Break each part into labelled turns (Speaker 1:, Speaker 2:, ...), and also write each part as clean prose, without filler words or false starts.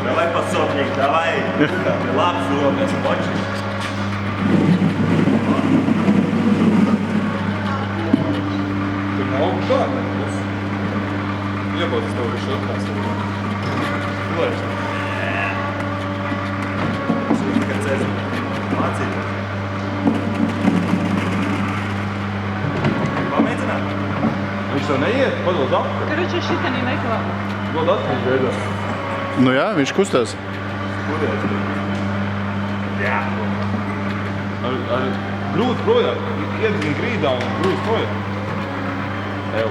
Speaker 1: Давай подсобник, давай. Лапшу робить, хочеш?
Speaker 2: Ну, да, я бы оставил еще раз. Давай.
Speaker 1: Це 20. Pametna?
Speaker 2: Viņš tev neiet, padod apkārt.
Speaker 3: Короче, šitā neklāpa.
Speaker 2: Dod atpakaļ veidā.
Speaker 4: Nu jā, viņš kustās.
Speaker 1: Jā.
Speaker 2: Ar grūti projām. Iedzin grīdā un grūti projām. Ev.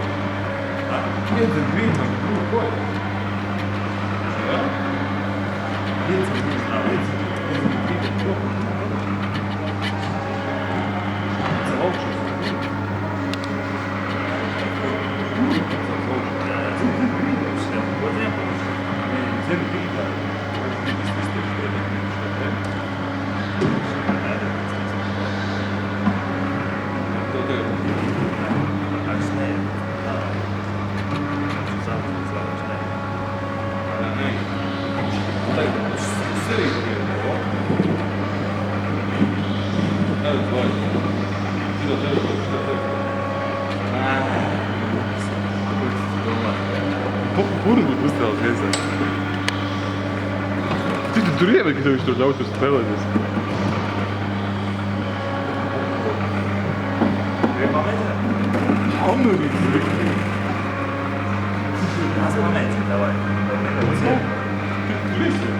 Speaker 2: Iedzin grīdā un grūti projām. Jā? Iedzin grīdā. Burbuļs uzstrāls reizē. Cik tu tur iemet, ka tev viņš tur ļauj tur spēlēties? Pametna?
Speaker 1: Pametna, давай.
Speaker 2: Tur esi?